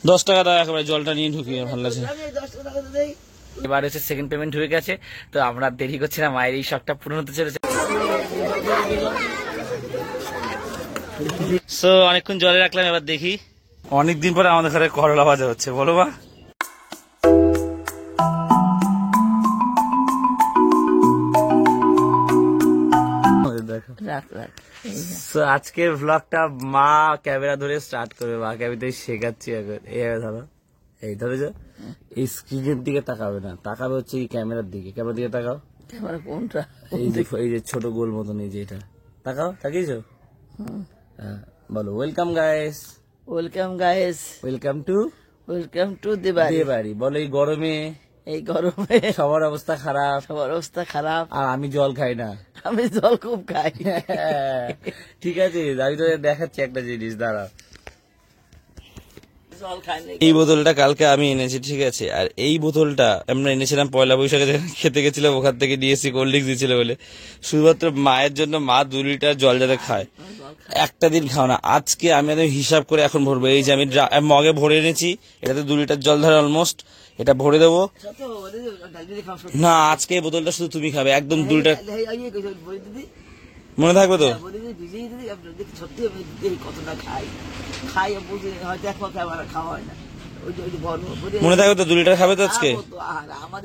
10 টাকা দাও, একেবারে জলটা নিয়ে ঢুকিয়ে ভালো লাগছে। এবার হচ্ছে সেকেন্ড পেমেন্ট হয়ে গেছে, তো আমরা দেরি করছি না, মায়ের এই শখটা পূরণ হতে চলেছে। সো অনেকক্ষণ জলে রাখলাম, এবার দেখি। অনেকদিন পরে আমাদের ঘরে করলা ভাজা হচ্ছে, বলো মা। আজকের ভ্লগটা মা ক্যামেরা ধরে স্টার্ট করবে, মা ক্যামেরা শেখাচ্ছি এখন। এইভাবে ধরো, এই ধরেছো, এই স্ক্রিনের দিকে তাকাবে না, তাকাবে হচ্ছে এই ক্যামেরার দিকে। ক্যামেরার দিকে তাকাও। ক্যামেরা কোনটা? এই যে ছোট গোল মতন, এই যে এটা তাকাও, তাকিয়েছো? হ্যাঁ, বলো welcome guys. Welcome guys, welcome to দেবাড়ি। বলো এই গরমে সবার অবস্থা খারাপ, আর আমি জল খাই না, আমি জল খুব খাই। ঠিক আছে, আমি তো দেখাচ্ছি একটা জিনিস, দাঁড়া। এই বোতলটা কালকে আমি এনেছি, ঠিক আছে। আর এই বোতলটা আমরা এনেছিলাম পয়লা বৈশাখে খেতে গেছিলাম, ওখান থেকে নিয়েছি, কোল্ড ড্রিঙ্কস দিয়েছিল বলে, শুধুমাত্র মায়ের জন্য। মা 2 লিটার জল যাতে খায়, একটা দিন খাও না। আজকে আমি হিসাব করে এখন ভরবো। এই যে আমি মগে ভরে এনেছি, এটাতে 2 লিটার জল ধরে অলমোস্ট, এটা ভরে দেবো না। আজকে এই বোতলটা শুধু তুমি খাবে, একদম 2 লিটার, মনে থাকবে তো? মনে থাকবে তো? 2 লিটার খাবে তো আজকে?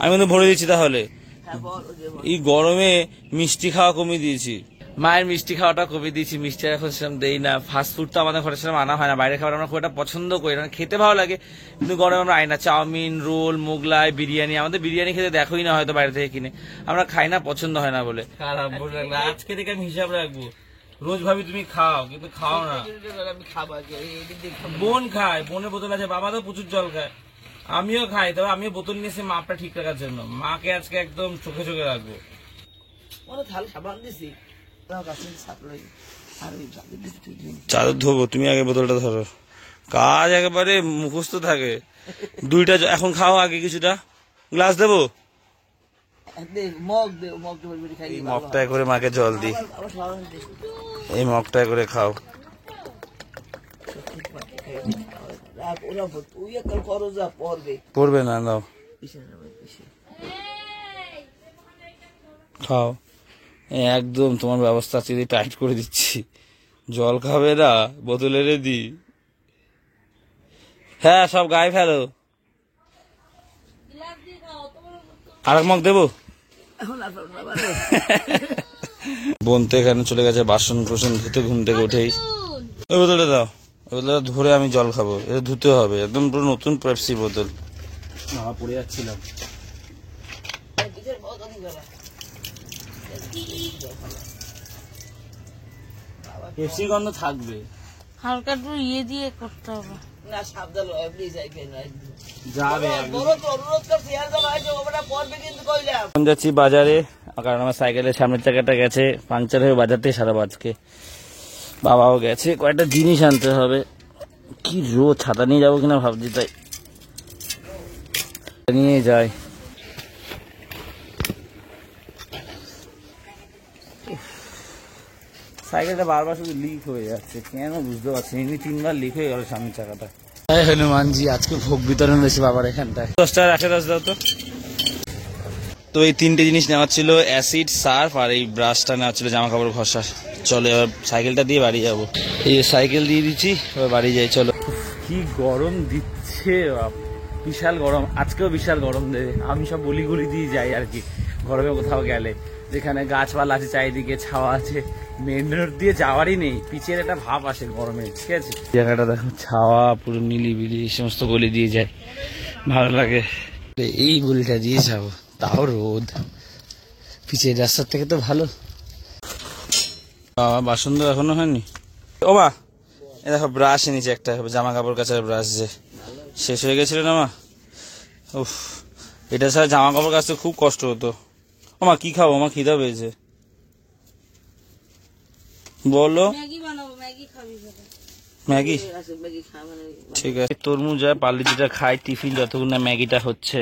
আমি কিন্তু ভরে দিচ্ছি। তাহলে এই গরমে মিষ্টি খাওয়া কমিয়ে দিয়েছি, মায়ের মিষ্টি খাওয়াটা কমিয়ে দিয়েছি। মিষ্টি এখন সেরকম দেই না। ফাস্ট ফুড তো আমাদের ঘরে সেরকম আনা হয় না, বাইরে খাবার আমরা খুব একটা পছন্দ করি না, খেতে ভালো লাগে কিন্তু গরমে আমরা আই না। চাউমিন, রোল, মোগলাই, বিরিয়ানি, আমাদের বিরিয়ানি খেতে দেখোই না হয়তো বাইরে থেকে কিনে, আমরা খাই না, পছন্দ হয় না বলে। খারাপ বলে লাগলো, আজকে থেকে আমি হিসাব রাখবো। রোজ ভাবি তুমি খাও, কিন্তু খাও না। বোন খায়, বোনের বোতল আছে, বাবা তো প্রচুর জল খায়, আমিও খাই, তবে আমিও বোতল নিয়েছি মাপটা ঠিক রাখার জন্য। মাকে আজকে একদম চোখে চোখে রাখবো। চাদর ধোবো, তুমি আগে বোতলটা ধরো। কাজ একেবারে মুখস্থ থাকে। 2টা এখন খাও, আগে কিছুটা। গ্লাস দেবো, এই মগটায় করে মাকে জল দিই, এই মগটায় করে খাও। পড়বে না, দাও খাও। একদম তোমার ব্যবস্থা আছে, টাইট করে দিচ্ছি। জল খাবে না, বোতলে রেডি। হ্যাঁ, সব গায়ে ফেলো। আরেক মগ দেবো। বোন তো এখানে চলে গেছে বাসন কোসন ধুতে, ঘুম থেকে উঠেই। ওই বোতলটা দাও, ওই বোতলটা ধরে আমি জল খাবো, এটা ধুতে হবে। একদম পুরো নতুন পেপসি বোতল। পড়ে যাচ্ছিলাম। পেপসি গন্ধ থাকবে, হালকা একটু ইয়ে দিয়ে করতে হবে। যাচ্ছি বাজারে, কারণ আমার সাইকেলের সামনের চাকাটা গেছে পাংচার হয়ে, বাজার থেকে সারা আজকে। বাবাও গেছে, কয়েকটা জিনিস আনতে হবে। কি রোদ, ছাতা নিয়ে যাবো কিনা ভাবছি, তাই নিয়ে যাই। সাইকেলটা বারবার শুধু লিক হয়ে যাচ্ছে, কেন বুঝতে পারছি। এমনি 3বার লিক হয়ে গেল সামনের চাকাটা। হনুমানজি, আজকে ভোগ বিতরণ হয়েছে বাবার এখানটায়। 10 টাকা রাখে, 10 দাও তো। তো এই 3টে জিনিস নেওয়া ছিল, অ্যাসিড, সার্ফ আর এই ব্রাশটা নেওয়া ছিল জামা কাপড় ঘষার। চলো এবার সাইকেলটা দিয়ে বাড়ি যাবো। এই সাইকেল দিয়ে দিচ্ছি, এবার বাড়ি যাই। চলো। কি গরম দিচ্ছে, বিশাল গরম। আজকেও বিশাল গরম দেবে। আমি সব বলি গলি দিয়ে যাই আর কি, গরমে কোথাও গেলে, যেখানে গাছপালা আছে, চারিদিকে ছাওয়া আছে। মেন রোড দিয়ে যাওয়ারই নেই, পিছের একটা ভাব আসে গরমে, ঠিক আছে। জায়গাটা দেখো, ছাওয়া পুরো নিলিবিলি, এই সমস্ত গলি দিয়ে যায়, ভালো লাগে। এই গলিটা দিয়ে যাবো, তাও রোদ। পিছের রাস্তার থেকে তো ভালো। বাবা বাসন তো এখনো হয়নি। ও মা, এ দেখো ব্রাশ এনেছি একটা, জামা কাপড় কাচার ব্রাশ, যে শেষ হয়ে গেছিল না মা। উফ, এটা ছাড়া জামা কাপড় কাচতে খুব কষ্ট হতো। ও মা, কি খাবো? আমার খিদা পেয়েছে, বলো। ম্যাগি, ঠিক আছে। তরমুজ আর পার্লেজিটা খাই টিফিন, যতক্ষণ না ম্যাগিটা হচ্ছে।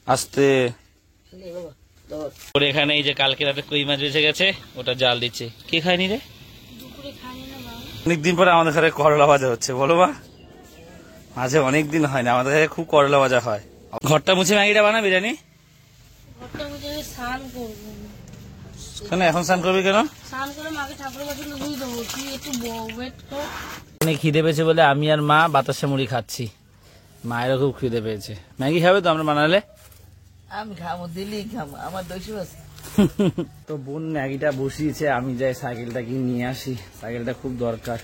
আস্তে করে। এখানে এই যে কালকে রাতে কই মাছ বেঁচে গেছে, ওটা জাল দিচ্ছে। কে খায়নি রে? অনেকদিন পরে আমাদের ঘরে করলা ভাজা হচ্ছে, বলো মা। মাঝে অনেকদিন হয় না, আমাদের কাছে খুব করলা ভাজা হয়। ঘরটা মুছে ম্যাগিটা বানা বিরিয়ানি। ঘরটা মুছে আমি স্নান করবো। কেন এখন স্নান করবি কেন? স্নান করে মাকে ঠাকুরের কাছে ধুই দেবো, তুই একটু ওয়েট কর। অনেক খিদে পেয়েছে বলে আমি আর মা বাতাসা মুড়ি খাচ্ছি। মায়েরও খুব খিদে পেয়েছে। ম্যাগি খাবে তো আমরা বানালে? আমি খাবো, দিলেই খাবো, আমার দোষ আছে। তো বোন ম্যাগিটা বসিয়েছে, আমি যাই সাইকেলটা গিয়ে নিয়ে আসি, সাইকেলটা খুব দরকার।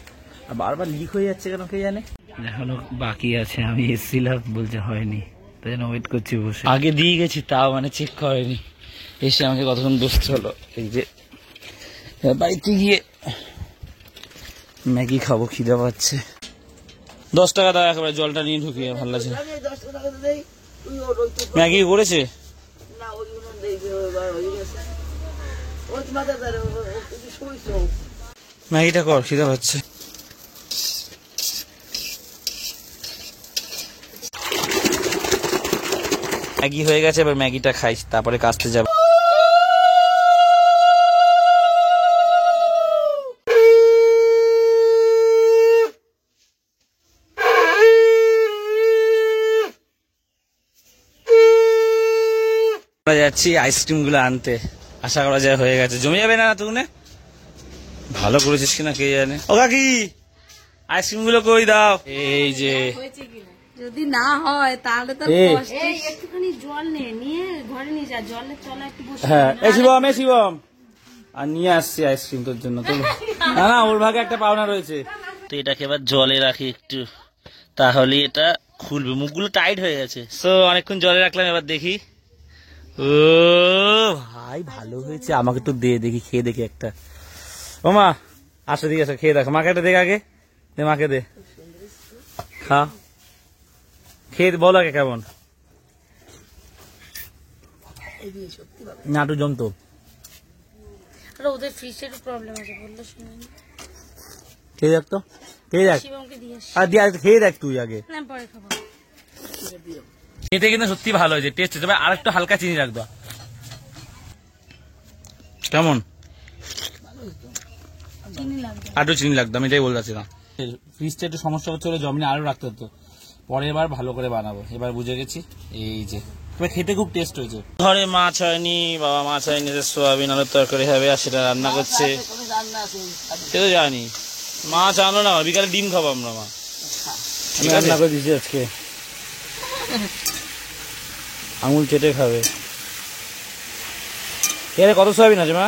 আর বারবার লিক হয়ে যাচ্ছে কেন কে জানে। এখনো বাকি আছে, আমি এসেছিলাম বলছে হয়নি, তাই জন্য ওয়েট করছি বসে। আগে দিয়ে গেছি তাও মানে চেক করেনি, এসে আমাকে কতক্ষণ বসতে হলো। এই যে বাড়িতে গিয়ে ম্যাগি খাবো, খিদে পাচ্ছে। 10 টাকা দাও, একেবারে জলটা নিয়ে ঢুকিয়ে ভালো লাগছে। আমি 10 টাকা দেই, তুই ওই তো ম্যাগি করেছে না, ওইগুলো দেই, হয়ে গেছে। ওই তো মাথা ধরে, তুই শুইছো। ম্যাগিটা কর, খিদে পাচ্ছে। ম্যাগি হয়ে গেছে, এবার ম্যাগিটা খাই, তারপরে কাজতে যাব। যাচ্ছি আইসক্রিম গুলো আনতে, আশা করা যায় হয়ে গেছে। জমে যাবে না তুনে? ভালো করেছিস কিনা কে জানে। ও কাকি, আইসক্রিম গুলো কই দাও। এই যে যদি না হয় তাহলে তো এই। একটুখানি জল নিয়ে ঘরে নিয়ে যা, জলের তলা একটু বসে। হ্যাঁ, এই শিবম, এই শিবম, আর নিয়ে আসছি আইসক্রিম তোর জন্য। তো না না, ওর ভাগে একটা পাওনা রয়েছে। তো এটাকে এবার জলে রাখি একটু, তাহলে এটা খুলবে। মুখগুলো টাইট হয়ে গেছে, তো অনেকক্ষণ জলে রাখলাম, এবার দেখি। ও ভাই, ভালো হয়েছে। আমাকে তো দে, দেখি খেয়ে দেখি একটা। ও মা, আসো দিকে আসো, খেয়ে দেখো। মাকে একটা দেখ আগে, দে মাকে দে, খা, খেয়ে বলো আগে কেমন। নাটু জমতো। আরে ওদের ফিশের প্রবলেম আছে বললো, শুনিনি। খেয়ে দেখ তো, খেয়ে দেখ। শিবমকে দিয়ে আসি। আর দিয়ে খেয়ে দেখ তুই আগে। না, পরে খাবো। খেতে কিন্তু সত্যি ভালো হয়েছে, টেস্ট হয়েছে। আর একটু হালকা চিনি রাখবা। কেমন? চিনি লাগবে। আরো চিনি লাগতো, আমি এটাই বলতে চাচ্ছিলাম। ফ্রিজটা একটু সমস্যা হচ্ছিল, জমিনে আরো রাখতে হতো। পরে এবার ভালো করে বানাবো, এবার বুঝে গেছি। এই যে এবার খেতে খুব টেস্ট হয়েছে। ঘরে মাছ হয়নি, বাবা মাছ হয়নি, সোয়াবিন আলুর তরকারি হবে, আর সেটা রান্না করছে। কোনো রান্না আছে, সে তো জানি। মাছ আনো না, বিকালে ডিম খাবো আমরা। মা আমি রান্না করে দিচ্ছি আজকে, আঙুল চেটে খাবে। এর কত সোয়াবিন আছে মা?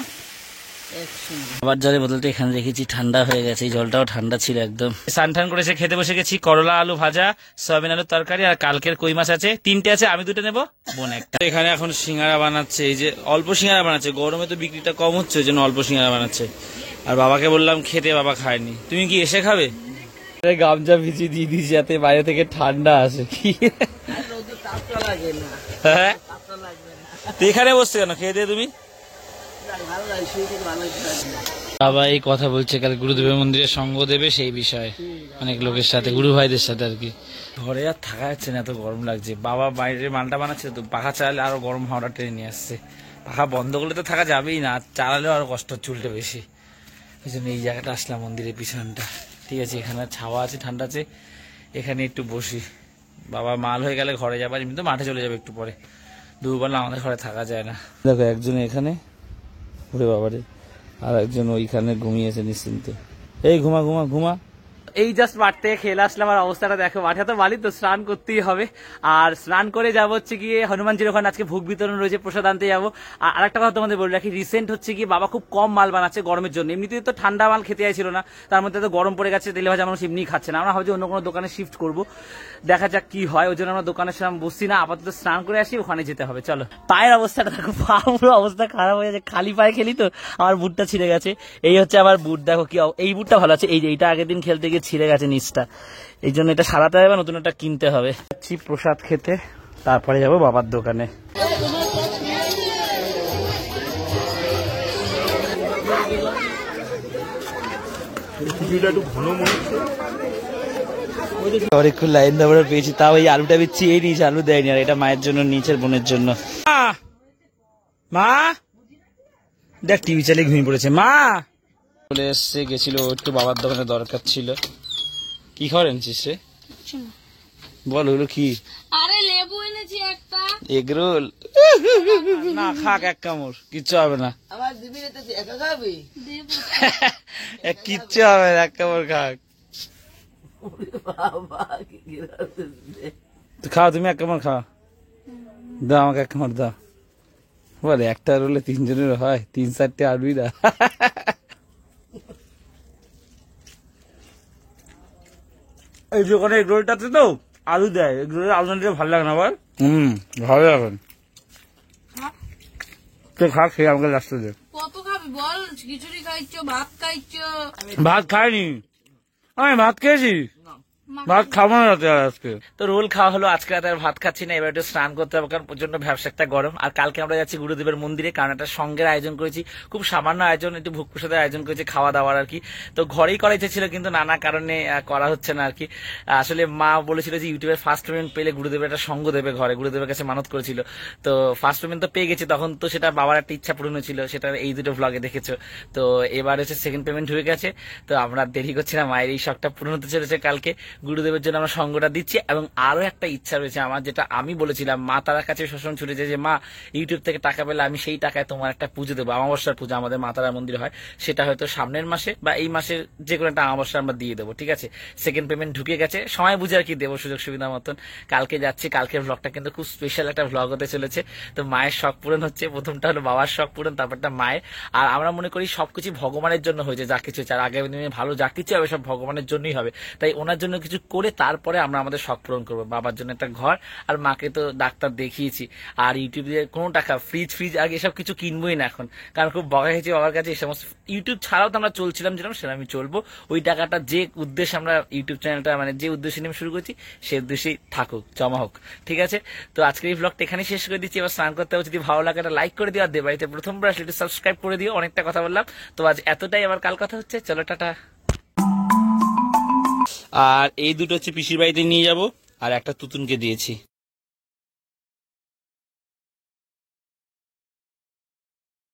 আবার জলের বোতলটা এখানে রেখেছি, ঠান্ডা হয়ে গেছে। এই জলটাও ঠান্ডা ছিল একদম। স্নান টান করে এসে খেতে বসে গেছি। করলা আলু ভাজা, সয়াবিন আলুর তরকারি, আর কালকের কই মাছ আছে। 3টে আছে, আমি 2টে নেবো, বোন একটা। এখানে এখন সিঙ্গারা বানাচ্ছে, এই যে অল্প সিঙ্গারা বানাচ্ছে। গরমে তো বিক্রিটা কম হচ্ছে, ওই জন্য অল্প সিঙ্গারা বানাচ্ছে। আর বাবাকে বললাম খেতে, বাবা খায়নি। তুমি কি এসে খাবে? গামছা ভিজিয়ে দিয়ে দিয়েছি যাতে বাইরে থেকে ঠান্ডা আসে। কি রোদে তাপটা লাগে না, হ্যাঁ, তাপটা লাগবে না। তো এখানে বসছে কেন? খেয়ে দিয়ে তুমি। ভালো লাগে, শুয়ে থেকে ভালো লাগে। বাবা এই কথা বলছে কাল গুরুদেবের মন্দিরে সঙ্গ দেবে, সেই বিষয়ে অনেক লোকের সাথে, গুরু ভাইদের সাথে আর কি। ঘরে আর থাকা যাচ্ছে না, এত গরম লাগছে। বাবা বাইরে মালটা বানাচ্ছে, তো পাখা চালালে আরো গরম হাওয়াটা টেনে নিয়ে আসছে। পাখা বন্ধ করলে তো থাকা যাবেই না, চালালেও আরো কষ্ট হচ্ছে, উল্টে বেশি। ওই জন্য এই জায়গাটা আসলাম, মন্দিরের পিছনটা। ঠিক আছে, এখানে ছাওয়া আছে, ঠান্ডা আছে, এখানে একটু বসি। বাবা মাল হয়ে গেলে ঘরে যাবার, এমনি তো মাঠে চলে যাবে একটু পরে। দুপুরবেলা আমাদের ঘরে থাকা যায় না। দেখো একজন এখানে, ওরে বাবারে, আর একজন ওইখানে ঘুমিয়েছে নিশ্চিন্তে। এই ঘুমা ঘুমা ঘুমা। এই জাস্ট মাঠ থেকে খেলে আসলাম, আর অবস্থাটা দেখো। মাঠে তো বালি, তো স্নান করতেই হবে। আর স্নান করে যাবো হচ্ছে গিয়ে হনুমানজির ওখানে, আজকে ভোগ বিতরণ রয়েছে, প্রসাদ আনতে যাবো। আর আরেকটা কথা তোমাদের বলে রাখি, রিসেন্ট হচ্ছে কি বাবা খুব কম মাল বানাচ্ছে গরমের জন্য। এমনিতেই তো ঠান্ডা মাল খেতে চাইছিল না, তার মধ্যে তো গরম পড়ে গেছে, তেলে ভাজা মানুষ এমনি খাচ্ছে না। আমরা ভাবছি অন্য কোনো দোকানে শিফট করবো, দেখা যাক কি হয়। ওই জন্য আমরা দোকানের সামনে বসছি না, আপাতত স্নান করে আসি, ওখানে যেতে হবে। চলো। পায়ের অবস্থাটা দেখো, পা পুরো অবস্থা খারাপ হয়ে যাচ্ছে। খালি পায়ে খেলি তো, আমার বুটটা ছিঁড়ে গেছে। এই হচ্ছে আমার বুট, দেখো কি। এই বুটটা ভালো আছে, এই যে এইটা আগের দিন খেলতে গিয়ে ছিঁড়ে গেছে নিচটা, এই জন্য এটা সারাতে হবে, নতুন একটা কিনতে হবে। যাচ্ছি প্রসাদ খেতে, তারপরে যাবো বাবার দোকানে। অনেকক্ষণ লাইন দাবার পেয়েছি, তাও এই আলুটা বেচছি, এই নিচে আলু দেয়নি। আর এটা মায়ের জন্য, নিচের বোনের জন্য। মা দেখ, টিভি চালিয়ে ঘুমিয়ে পড়েছে। মা চলে এসছে, গেছিল একটু বাবার দোকানে দরকার ছিল। কি খবর এনেছিস রে? বল হলো কি? আরে লেবু এনেছি একটা। এগরোল না, খাক এক কামড়, কিচ্ছু হবে না। আমার দিবি না তো একা খাবি? দেবো। কিচ্ছু হবে না, এক কামড় খাক। ওরে বাবা কি গিরাতে। তো খাও, তুমি এক কামড় খাও, দাও আমাকে এক কামড় দাও। বলে একটা রোলে 3 জনের হয়, 3-4টে আলুই না। এই দোকানে এগ রোলটাতে তো আলু দেয়, এগ রোলের আলু না দিলে ভালো লাগে না বল। ভালো লাগে। তো খা, খেয়ে আমাকে লাস্টে দে। কত খাবি বল? খিচুড়ি খাইছো, ভাত খাইছো। ভাত খাইনি আমি, ভাত খেয়েছি, ভাত খাবো না রাতে আর আজকে। তো রোল খাওয়া হলো, আজকে রাতে আর ভাত খাচ্ছি না, এবার একটু স্নান করতে হবে কারণ প্রচন্ড ভ্যাবসা একটা গরম। আর কালকে আমরা যাচ্ছি গুরুদেবের মন্দিরে, কারণ একটা সঙ্গের আয়োজন করেছি, খুব সামান্য আয়োজন, একটু ভোগ প্রসাদের আয়োজন করেছি, খাওয়া দাওয়ার আর কি। তো ঘরেই করা ইচ্ছে ছিল কিন্তু নানা কারণে করা হচ্ছে না আর কি। আসলে মা বলেছিল যে ইউটিউবের ফার্স্ট পেমেন্ট পেলে গুরুদেবের একটা সঙ্গ দেবে ঘরে, গুরুদেবের কাছে মানত করেছিল। তো ফার্স্ট পেমেন্ট তো পেয়ে গেছি, তখন তো সেটা বাবার একটা ইচ্ছা পূরণ হয়েছিল, সেটা এই দুটো ভ্লগে দেখেছো। তো এবার হচ্ছে সেকেন্ড পেমেন্ট হয়ে গেছে, তো আমরা দেরি করছি না, মায়ের এই শখটা পূরণ হতে চলেছে কালকে। গুরুদেবের জন্য আমরা সঙ্গটা দিচ্ছি, এবং আরো একটা ইচ্ছা রয়েছে আমার, যেটা আমি বলেছিলাম মা তারার কাছে সবসময় ছুটে যায় যে মা ইউটিউব থেকে টাকা পেলে আমি সেই টাকায় তোমার একটা পুজো দেবো, অমাবস্যার পূজা আমাদের মা তারার মন্দির হয়, সেটা হয়তো সামনের মাসে বা এই মাসের যে কোনো একটা অমাবস্যা আমরা দিয়ে দেবো, ঠিক আছে। সেকেন্ড পেমেন্ট ঢুকে গেছে, সময় বুঝে আর কি দেবো, সুযোগ সুবিধা মতন। কালকে যাচ্ছি, কালকের ভ্লগটা কিন্তু খুব স্পেশাল একটা ভ্লগ হতে চলেছে। তো মায়ের শখ পূরণ হচ্ছে, প্রথমটা হলো বাবার শখ পূরণ, তারপরটা মায়ের। আর আমরা মনে করি সবকিছু ভগবানের জন্য হয়েছে, যা কিছু চার আগামী দিনে ভালো যা কিছু হবে সব ভগবানের জন্যই হবে। তাই ওনার জন্য কিছু করে তারপরে আমরা আমাদের শখ পূরণ করবো। বাবার জন্য একটা ঘর, আর মাকে তো ডাক্তার দেখিয়েছি। আর ইউটিউবে কোনো টাকা ফ্রিজ আগে এসব কিছু কিনবোই না এখন, কারণ খুব বকা হয়েছে বাবার কাছে। এই সমস্ত ইউটিউব ছাড়াও তো আমরা চলছিলাম যেরকম, সেটা আমি চলবো। ওই টাকাটা যে উদ্দেশ্যে আমরা ইউটিউব চ্যানেলটা মানে যে উদ্দেশ্যে নিয়ে শুরু করছি সেই উদ্দেশ্যেই থাকুক, জমা হোক, ঠিক আছে। তো আজকের এই ভ্লগটা এখানে শেষ করে দিচ্ছি। এবার স্নান করতে হবে, যদি ভালো লাগে একটা লাইক করে দিও, আর বাড়িতে প্রথমবার আসলে একটু সাবস্ক্রাইব করে দিও। অনেকটা কথা বললাম, তো আজ এতটাই, আবার কাল কথা হচ্ছে, চলো টাটা। আর এই দুটো হচ্ছে পিসির বাড়িতে নিয়ে যাব, আর একটা তুতুনকে দিয়েছি।